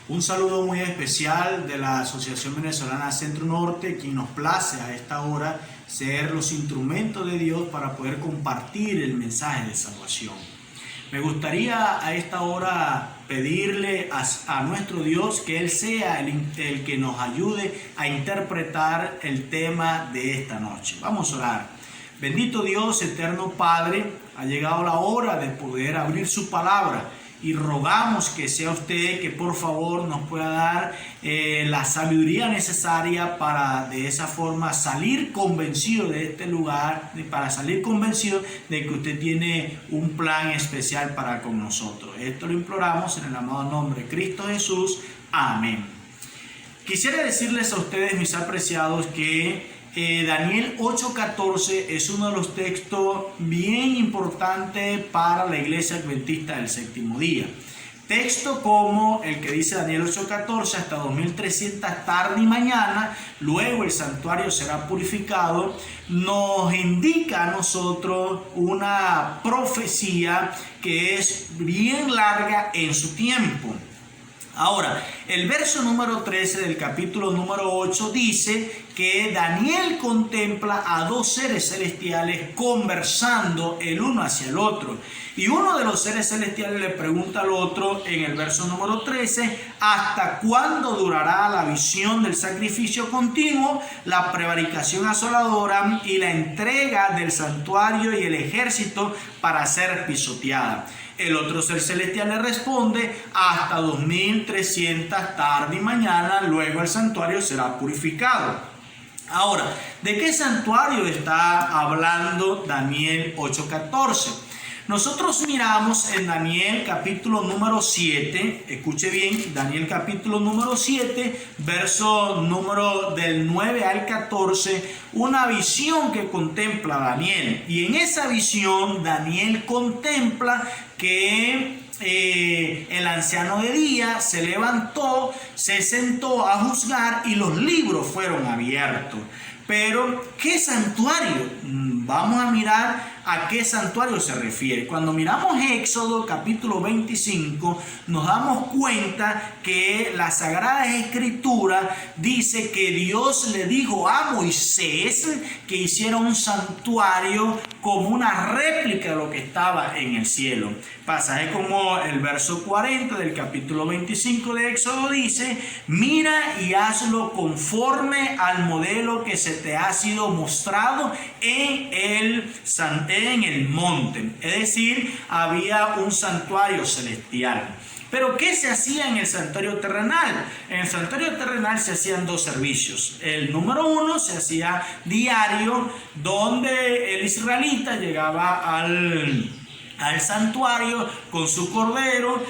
Un saludo muy especial de la Asociación Venezolana Centro Norte, quien nos place a esta hora ser los instrumentos de Dios para poder compartir el mensaje de salvación. Me gustaría a esta hora pedirle a nuestro Dios que Él sea el que nos ayude a interpretar el tema de esta noche. Vamos a orar. Bendito Dios, eterno Padre, ha llegado la hora de poder abrir su palabra y rogamos que sea usted que por favor nos pueda dar la sabiduría necesaria para de esa forma salir convencido de este lugar, para salir convencido de que usted tiene un plan especial para con nosotros. Esto lo imploramos en el amado nombre de Cristo Jesús. Amén. Quisiera decirles a ustedes, mis apreciados, que Daniel 8:14 es uno de los textos bien importantes para la iglesia adventista del séptimo día. Texto como el que dice Daniel 8:14, hasta 2300 tarde y mañana, luego el santuario será purificado, nos indica a nosotros una profecía que es bien larga en su tiempo. Ahora, el verso número 13 del capítulo número 8 dice que Daniel contempla a dos seres celestiales conversando el uno hacia el otro. Y uno de los seres celestiales le pregunta al otro en el verso número 13, ¿hasta cuándo durará la visión del sacrificio continuo, la prevaricación asoladora y la entrega del santuario y el ejército para ser pisoteada? El otro ser celestial le responde, hasta 2300 tarde y mañana, luego el santuario será purificado. Ahora, ¿de qué santuario está hablando Daniel 8:14? Nosotros miramos en Daniel capítulo número 7, escuche bien, Daniel capítulo número 7, verso número del 9 al 14, una visión que contempla Daniel. Y en esa visión Daniel contempla que el anciano de día se levantó, se sentó a juzgar y los libros fueron abiertos. Pero, ¿qué santuario? Vamos a mirar a qué santuario se refiere. Cuando miramos Éxodo capítulo 25, nos damos cuenta que la Sagrada Escritura dice que Dios le dijo a Moisés que hiciera un santuario como una réplica de lo que estaba en el cielo. Pasaje como el verso 40 del capítulo 25 de Éxodo dice, mira y hazlo conforme al modelo que se te ha sido mostrado en el monte. Es decir, había un santuario celestial. Pero ¿qué se hacía en el santuario terrenal? En el santuario terrenal se hacían dos servicios. El número uno se hacía diario, donde el israelita llegaba al santuario con su cordero,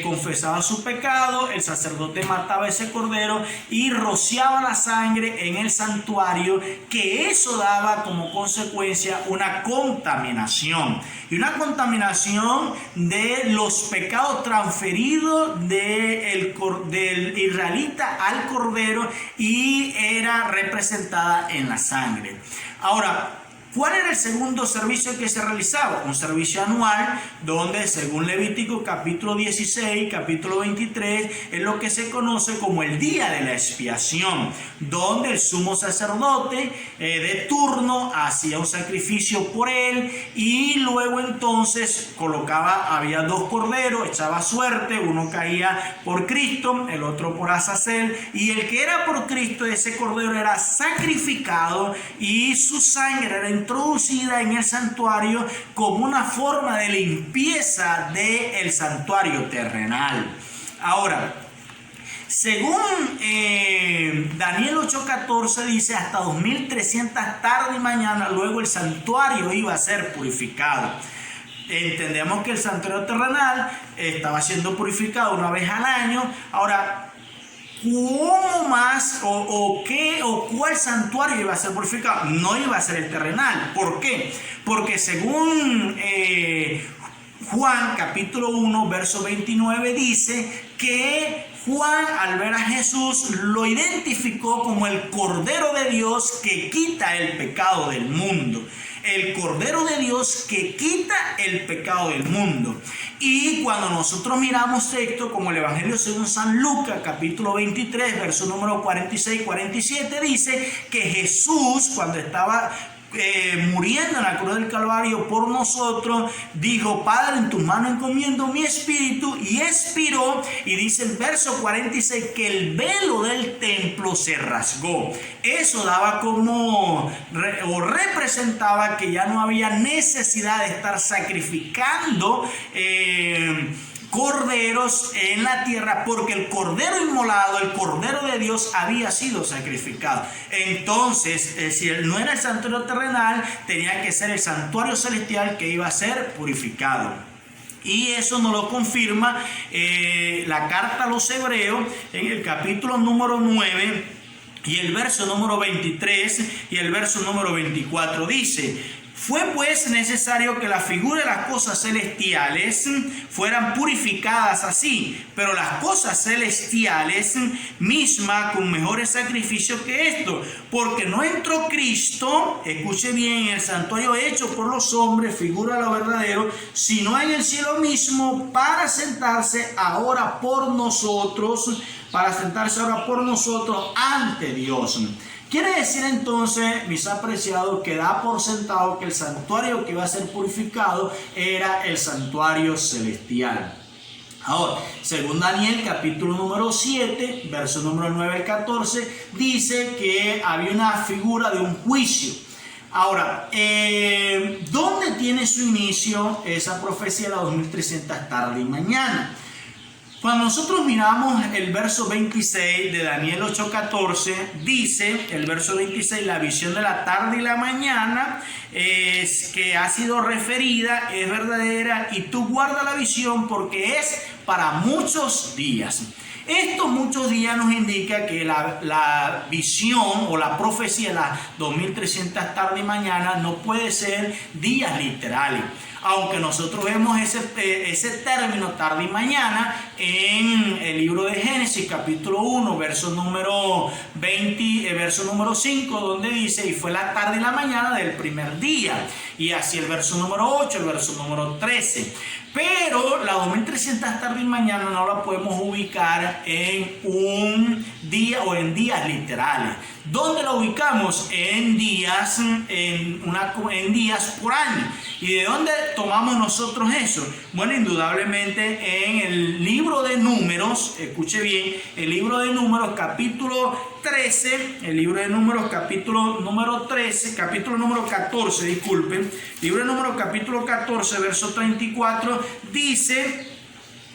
confesaba su pecado, el sacerdote mataba ese cordero y rociaba la sangre en el santuario, que eso daba como consecuencia una contaminación. Y una contaminación de los pecados transferidos del israelita al cordero y era representada en la sangre. Ahora, ¿cuál era el segundo servicio que se realizaba? Un servicio anual donde, según Levítico capítulo 16, capítulo 23, es lo que se conoce como el día de la expiación, donde el sumo sacerdote de turno hacía un sacrificio por él y luego entonces había dos corderos, echaba suerte, uno caía por Cristo, el otro por Azazel, y el que era por Cristo, ese cordero era sacrificado y su sangre era introducida en el santuario como una forma de limpieza del santuario terrenal. Ahora, según Daniel 8:14 dice, hasta 2300 tarde y mañana, luego el santuario iba a ser purificado. Entendemos que el santuario terrenal estaba siendo purificado una vez al año. Ahora, ¿cómo más cuál santuario iba a ser purificado? No iba a ser el terrenal. ¿Por qué? Porque según Juan capítulo 1 verso 29 dice que Juan, al ver a Jesús, lo identificó como el Cordero de Dios que quita el pecado del mundo. el Cordero de Dios que quita el pecado del mundo. Y cuando nosotros miramos esto, como el Evangelio según San Lucas, capítulo 23, verso número 46-47, dice que Jesús, cuando estaba muriendo en la cruz del Calvario por nosotros, dijo: Padre, en tus manos encomiendo mi espíritu, y expiró. Y dice el verso 46 que el velo del templo se rasgó. Eso daba como o representaba que ya no había necesidad de estar sacrificando corderos en la tierra, porque el cordero inmolado, el cordero de Dios, había sido sacrificado. Entonces, si no era el santuario terrenal, tenía que ser el santuario celestial que iba a ser purificado. Y eso nos lo confirma la carta a los Hebreos en el capítulo número 9 y el verso número 23 y el verso número 24. Dice: fue pues necesario que la figura de las cosas celestiales fueran purificadas así, pero las cosas celestiales mismas con mejores sacrificios que esto, porque no entró Cristo, escuche bien, en el santuario hecho por los hombres, figura de lo verdadero, sino en el cielo mismo, para sentarse ahora por nosotros ante Dios. Quiere decir entonces, mis apreciados, que da por sentado que el santuario que iba a ser purificado era el santuario celestial. Ahora, según Daniel capítulo número 7, verso número 9 al 14, dice que había una figura de un juicio. Ahora, ¿dónde tiene su inicio esa profecía de las 2300 tarde y mañana? Cuando nosotros miramos el verso 26 de Daniel 8:14, dice el verso 26, la visión de la tarde y la mañana que ha sido referida es verdadera, y tú guarda la visión porque es para muchos días. Estos muchos días nos indica que la visión o la profecía de las 2300 tarde y mañana no puede ser días literales. Aunque nosotros vemos ese término tarde y mañana en el libro de Génesis capítulo 1 verso número 20, verso número 5, donde dice: y fue la tarde y la mañana del primer día, y así el verso número 8, el verso número 13. Pero la 2300 tarde y mañana no la podemos ubicar en un día o en días literales. ¿Dónde la ubicamos? En días por año. ¿Y de dónde tomamos nosotros eso? Bueno, indudablemente en el libro de Números, escuche bien, el libro de Números capítulo 13, el libro de Números capítulo número 13, capítulo número 14, disculpen, libro de Números capítulo 14, verso 34, dice: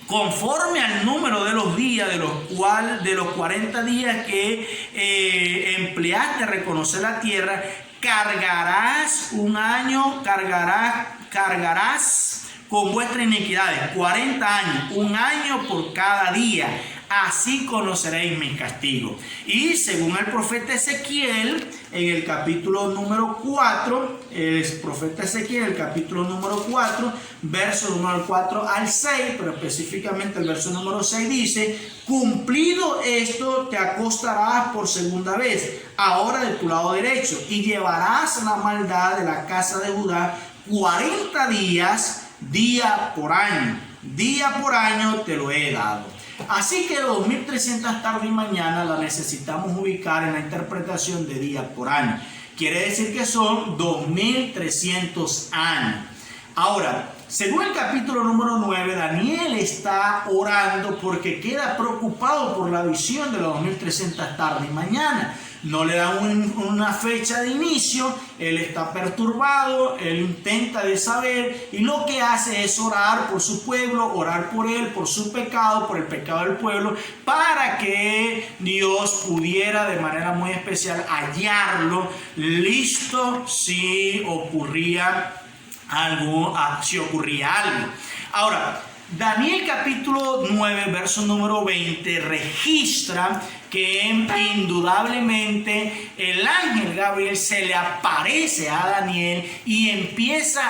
conforme al número de los días de los 40 días que empleaste a reconocer la tierra, cargarás un año, cargarás con vuestras iniquidades 40 años, un año por cada día. Así conoceréis mis castigos. Y según el profeta Ezequiel, en el capítulo número 4, el profeta Ezequiel, el capítulo número 4, verso número 4 al 6, pero específicamente el verso número 6 dice: cumplido esto, te acostarás por segunda vez, ahora de tu lado derecho, y llevarás la maldad de la casa de Judá 40 días, día por año te lo he dado. Así que 2300 tarde y mañana la necesitamos ubicar en la interpretación de día por año. Quiere decir que son 2300 años. Ahora, según el capítulo número 9, Daniel está orando porque queda preocupado por la visión de los 2300 tarde y mañana. No le dan una fecha de inicio, él está perturbado, él intenta de saber, y lo que hace es orar por su pueblo, orar por él, por su pecado, por el pecado del pueblo, para que Dios pudiera de manera muy especial hallarlo listo si ocurría algo. Ahora, Daniel capítulo 9, verso número 20 registra que indudablemente el ángel Gabriel se le aparece a Daniel y empieza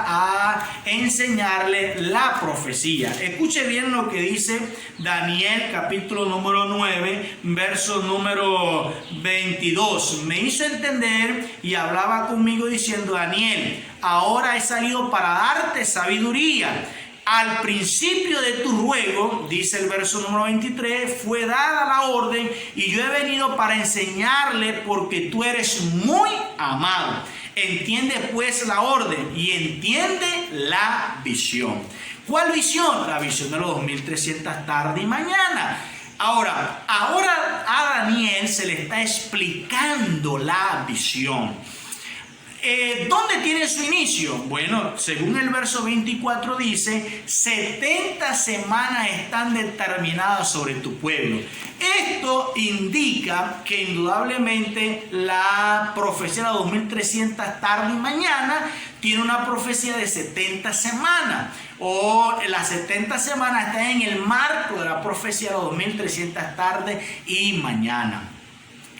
a enseñarle la profecía. Escuche bien lo que dice Daniel capítulo número 9, verso número 22. Me hizo entender y hablaba conmigo diciendo: Daniel, ahora he salido para darte sabiduría. Al principio de tu ruego, dice el verso número 23, fue dada la orden y yo he venido para enseñarle porque tú eres muy amado. Entiende pues la orden y entiende la visión. ¿Cuál visión? La visión de los 2300 tarde y mañana. Ahora a Daniel se le está explicando la visión. ¿Dónde tiene su inicio? Bueno, según el verso 24 dice: 70 semanas están determinadas sobre tu pueblo. Esto indica que indudablemente la profecía de 2300 tarde y mañana tiene una profecía de 70 semanas. O las 70 semanas están en el marco de la profecía de 2300 tarde y mañana.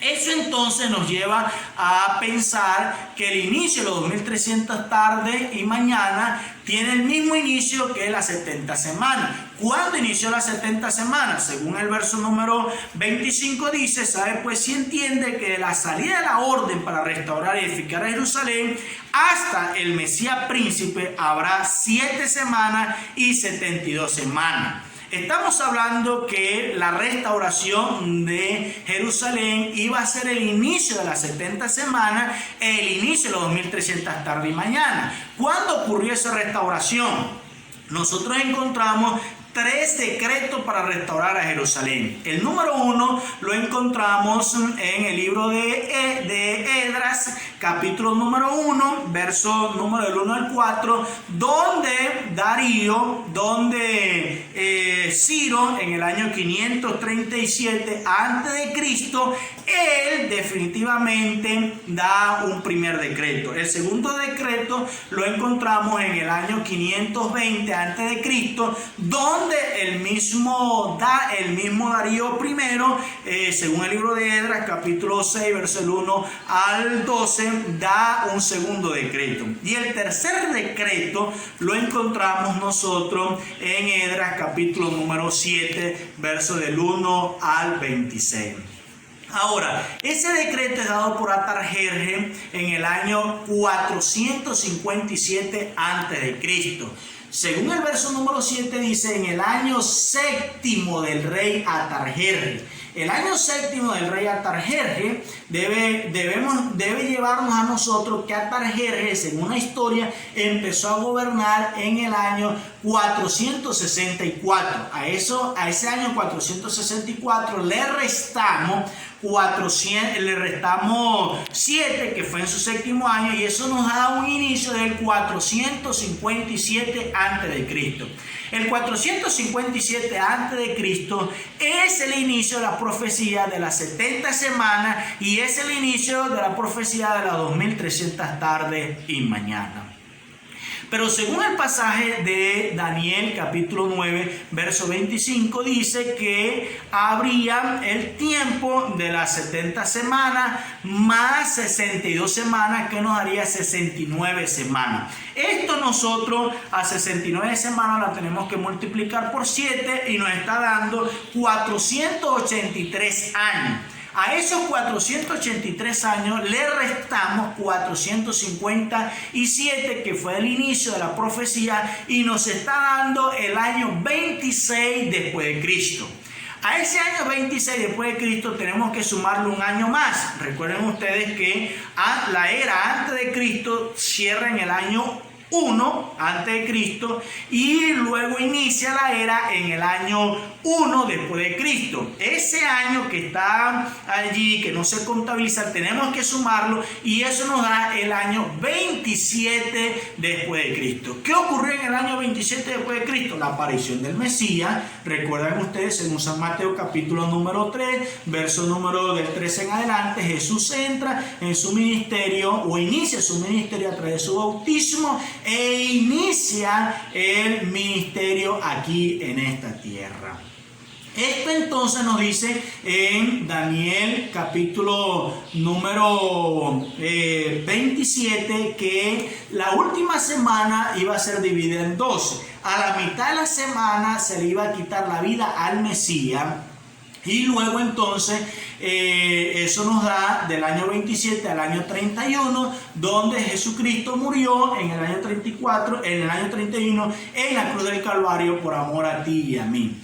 Eso entonces nos lleva a pensar que el inicio de los 2300 tarde y mañana tiene el mismo inicio que las 70 semanas. ¿Cuándo inició las 70 semanas? Según el verso número 25 dice: ¿sabe pues si entiende que de la salida de la orden para restaurar y edificar a Jerusalén hasta el Mesías príncipe habrá 7 semanas y 72 semanas? Estamos hablando que la restauración de Jerusalén iba a ser el inicio de las 70 semanas, el inicio de los 2300 tarde y mañana. ¿Cuándo ocurrió esa restauración? Nosotros encontramos 3 decretos para restaurar a Jerusalén. El número 1 lo encontramos en el libro de Esdras, capítulo número 1, verso número del 1 al 4, donde Ciro, en el año 537 a.C., él definitivamente da un primer decreto. El segundo decreto lo encontramos en el año 520 a.C., donde el mismo Darío I, según el libro de Esdras, capítulo 6, verso 1 al 12, da un segundo decreto. Y el tercer decreto lo encontramos nosotros en Esdras, capítulo número 7, verso del 1 al 26. Ahora, ese decreto es dado por Atarjerjes en el año 457 a.C. Según el verso número 7 dice: en el año 7º del rey Atarjerjes. El año 7º del rey Atarjerjes debe llevarnos a nosotros que Atarjerjes, en una historia, empezó a gobernar en el año 464. A ese año 464 le restamos 7, que fue en su 7º año, y eso nos da un inicio del 457 a.C. El 457 a.C. es el inicio de la profecía de las 70 semanas y es el inicio de la profecía de las 2300 tardes y mañana. Pero según el pasaje de Daniel capítulo 9 verso 25 dice que habría el tiempo de las 70 semanas más 62 semanas, que nos daría 69 semanas. Esto nosotros a 69 semanas la tenemos que multiplicar por 7 y nos está dando 483 años. A esos 483 años le restamos 457, que fue el inicio de la profecía, y nos está dando el año 26 después de Cristo. A ese año 26 después de Cristo tenemos que sumarle un año más. Recuerden ustedes que la era antes de Cristo cierra en el año 1 antes de Cristo y luego inicia la era en el año 1 después de Cristo. Ese año que está allí, que no se contabiliza, tenemos que sumarlo y eso nos da el año 27 después de Cristo. ¿Qué ocurrió en el año 27 después de Cristo? La aparición del Mesías. Recuerdan ustedes, según San Mateo capítulo número 3, verso número del 13 en adelante, Jesús entra en su ministerio o inicia su ministerio a través de su bautismo e inicia el ministerio aquí en esta tierra. Esto entonces nos dice en Daniel capítulo número 27 que la última semana iba a ser dividida en 12. A la mitad de la semana se le iba a quitar la vida al Mesías. Y luego entonces eso nos da del año 27 al año 31, donde Jesucristo murió en el año 34, en el año 31, en la cruz del Calvario por amor a ti y a mí.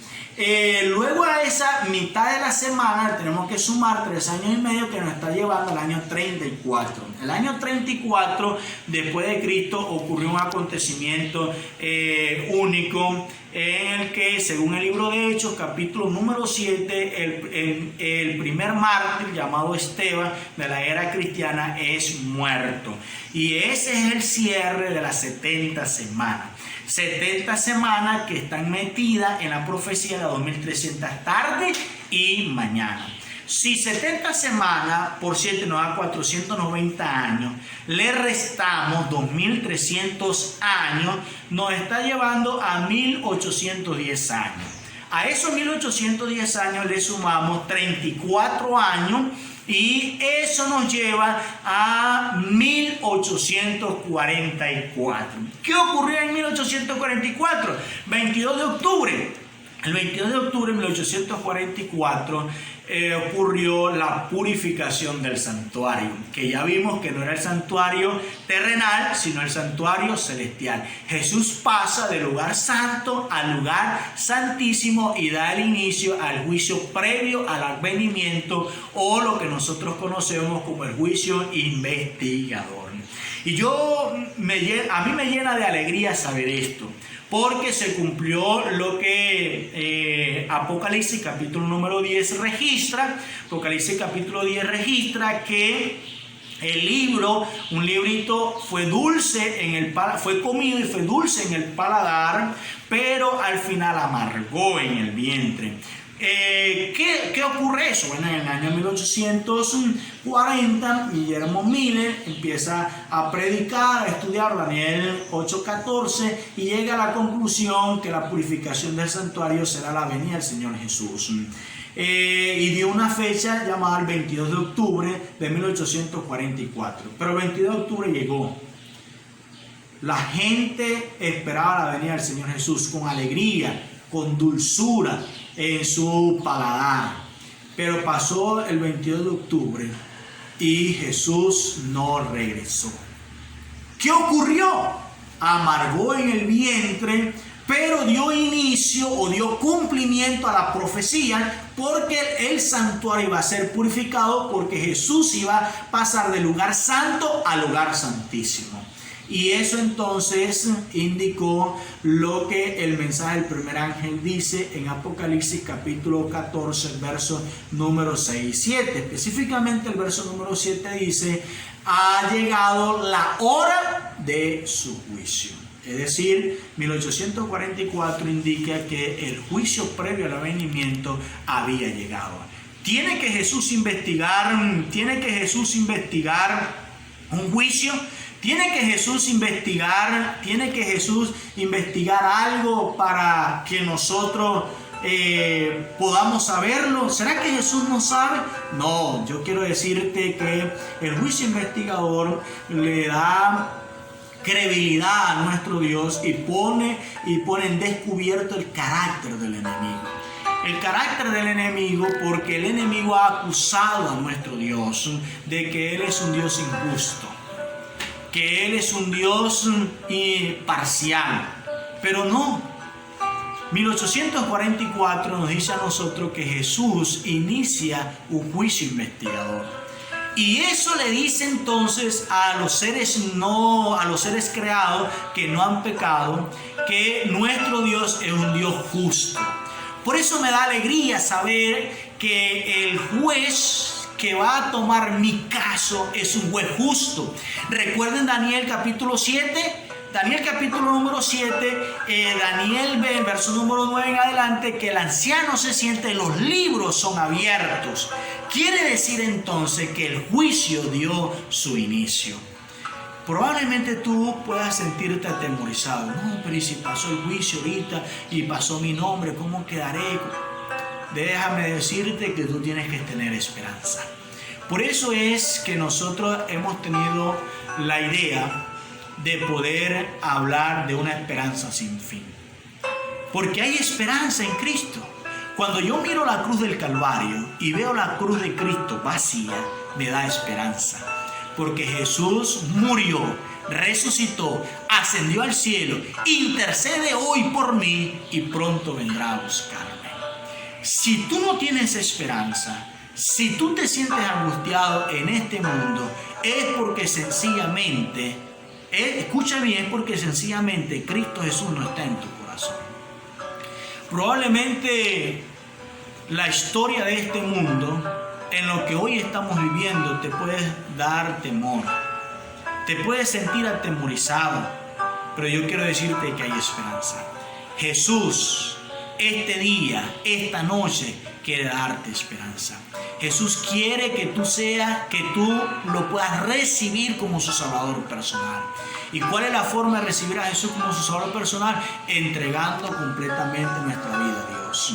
Luego a esa mitad de la semana tenemos que sumar 3 años y medio que nos está llevando al año 34. El año 34 después de Cristo ocurrió un acontecimiento único en el que, según el libro de Hechos, capítulo número 7, el primer mártir llamado Esteban de la era cristiana es muerto. Y ese es el cierre de las 70 semanas. 70 semanas que están metidas en la profecía de 2300 tarde y mañana. Si 70 semanas por 7 nos da 490 años, le restamos 2300 años, nos está llevando a 1810 años. A esos 1810 años le sumamos 34 años y eso nos lleva a 1844. ¿Qué ocurrió en 1844? 22 de octubre. El 22 de octubre de 1844 ocurrió la purificación del santuario, que ya vimos que no era el santuario terrenal, sino el santuario celestial. Jesús pasa del lugar santo al lugar santísimo y da el inicio al juicio previo al advenimiento, o lo que nosotros conocemos como el juicio investigador. Y a mí me llena de alegría saber esto, porque se cumplió lo que Apocalipsis capítulo número 10 registra. Apocalipsis capítulo 10 registra que el libro, un librito, fue comido y fue dulce en el paladar, pero al final amargó en el vientre. ¿Qué ocurre eso? Bueno, en el año 1840 Guillermo Miller empieza a predicar, a estudiar Daniel 8:14 y llega a la conclusión que la purificación del santuario será la venida del Señor Jesús. Y dio una fecha llamada el 22 de octubre de 1844. Pero el 22 de octubre llegó. La gente esperaba la venida del Señor Jesús con alegría, con dulzura en su paladar. Pero pasó el 22 de octubre y Jesús no regresó. ¿Qué ocurrió? Amargó en el vientre, pero dio inicio o dio cumplimiento a la profecía, porque el santuario iba a ser purificado, porque Jesús iba a pasar del lugar santo al lugar santísimo. Y eso entonces indicó lo que el mensaje del primer ángel dice en Apocalipsis capítulo 14, verso número 6 y 7. Específicamente el verso número 7 dice: ha llegado la hora de su juicio. Es decir, 1844 indica que el juicio previo al advenimiento había llegado. ¿Tiene que Jesús investigar un juicio? ¿Tiene que Jesús investigar algo para que nosotros podamos saberlo? ¿Será que Jesús no sabe? No, yo quiero decirte que el juicio investigador le da credibilidad a nuestro Dios y pone en descubierto el carácter del enemigo. El carácter del enemigo, porque el enemigo ha acusado a nuestro Dios de que Él es un Dios injusto, que Él es un Dios parcial, pero no. 1844 nos dice a nosotros que Jesús inicia un juicio investigador. Y eso le dice entonces a los seres creados que no han pecado, que nuestro Dios es un Dios justo. Por eso me da alegría saber que el juez que va a tomar mi caso es un juez justo. Recuerden Daniel capítulo 7. Daniel capítulo número 7, Daniel ve en verso número 9 en adelante que el anciano se siente, los libros son abiertos. Quiere decir entonces que el juicio dio su inicio. Probablemente tú puedas sentirte atemorizado. No, pero ¿y si pasó el juicio ahorita y pasó mi nombre? ¿Cómo quedaré? déjame decirte que tú tienes que tener esperanza. Por eso es que nosotros hemos tenido la idea de poder hablar de una esperanza sin fin. Porque hay esperanza en Cristo. Cuando yo miro la cruz del Calvario y veo la cruz de Cristo vacía, me da esperanza. Porque Jesús murió, resucitó, ascendió al cielo, intercede hoy por mí y pronto vendrá a buscarme. Si tú no tienes esperanza, si tú te sientes angustiado en este mundo, es porque sencillamente, escucha bien, es porque sencillamente Cristo Jesús no está en tu corazón. Probablemente la historia de este mundo, en lo que hoy estamos viviendo, te puede dar temor, te puedes sentir atemorizado, pero yo quiero decirte que hay esperanza. Jesús, este día, esta noche, quiere darte esperanza. Jesús quiere que tú lo puedas recibir como su Salvador personal. ¿Y cuál es la forma de recibir a Jesús como su Salvador personal? Entregando completamente nuestra vida a Dios.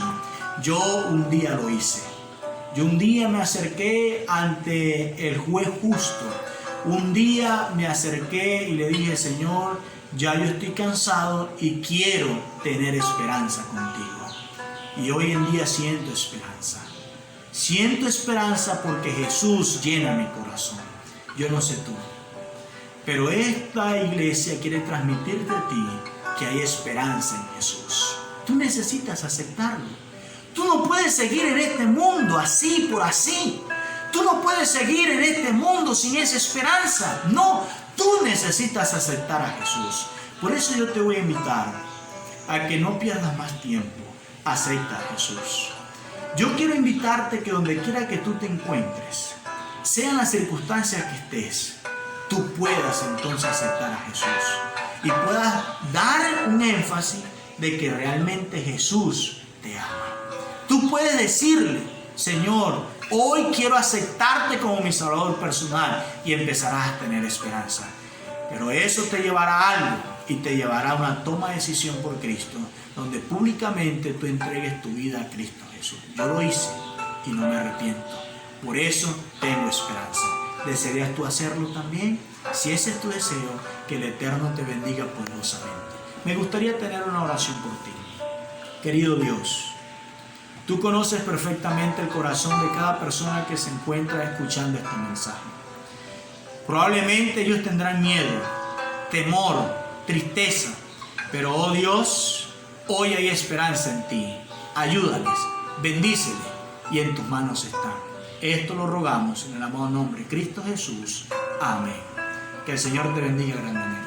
Yo un día lo hice. Yo un día me acerqué ante el juez justo. Un día me acerqué y le dije: Señor, ya yo estoy cansado y quiero tener esperanza contigo. Y hoy en día siento esperanza. Siento esperanza porque Jesús llena mi corazón. Yo no sé tú, pero esta iglesia quiere transmitirte a ti que hay esperanza en Jesús. Tú necesitas aceptarlo. Tú no puedes seguir en este mundo así por así. Tú no puedes seguir en este mundo sin esa esperanza. No, tú necesitas aceptar a Jesús. Por eso yo te voy a invitar a que no pierdas más tiempo. Acepta a Jesús. Yo quiero invitarte que donde quiera que tú te encuentres, sean las circunstancias que estés, tú puedas entonces aceptar a Jesús y puedas dar un énfasis de que realmente Jesús te ama. Tú puedes decirle: Señor, hoy quiero aceptarte como mi Salvador personal, y empezarás a tener esperanza. Pero eso te llevará a algo y te llevará a una toma de decisión por Cristo, donde públicamente tú entregues tu vida a Cristo Jesús. Yo lo hice y no me arrepiento. Por eso tengo esperanza. ¿Desearías tú hacerlo también? Si ese es tu deseo, que el Eterno te bendiga poderosamente. Me gustaría tener una oración por ti. Querido Dios, tú conoces perfectamente el corazón de cada persona que se encuentra escuchando este mensaje. Probablemente ellos tendrán miedo, temor, tristeza, pero oh Dios, hoy hay esperanza en ti. Ayúdales, bendíceles, y en tus manos están. Esto lo rogamos en el amado nombre de Cristo Jesús. Amén. Que el Señor te bendiga grandemente.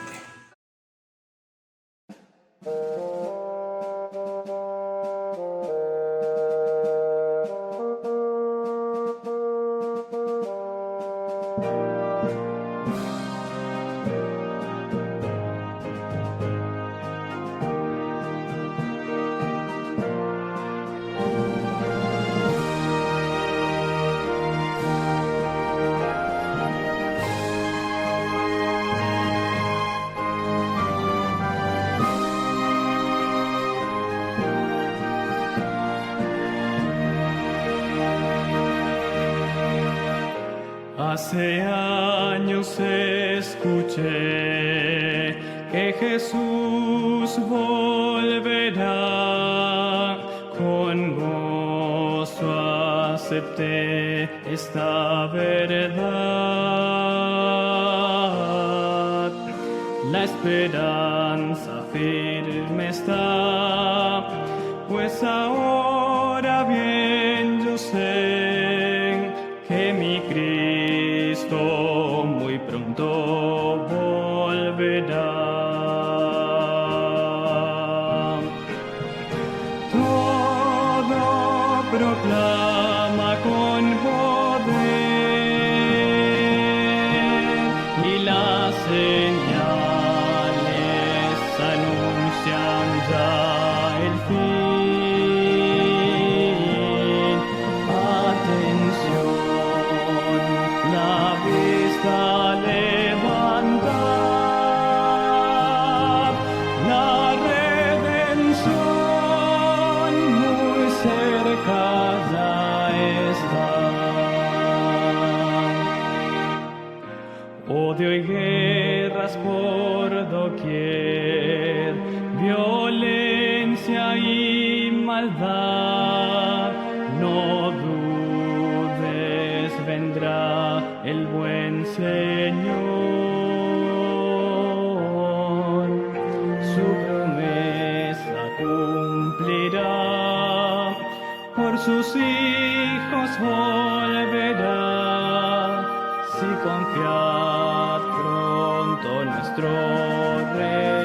Hace años escuché que Jesús volverá, con gozo acepté esta verdad. La esperanza firme está, pues ahora bien yo sé que mi Cristo muy pronto volverá. Todo proclama con poder y las señales anuncian ya el fin. Atención, la vista levantad, la redención muy cerca. y maldad. No dudes, vendrá el buen Señor. Su promesa cumplirá, por sus hijos volverá. Si confiad pronto nuestro Rey.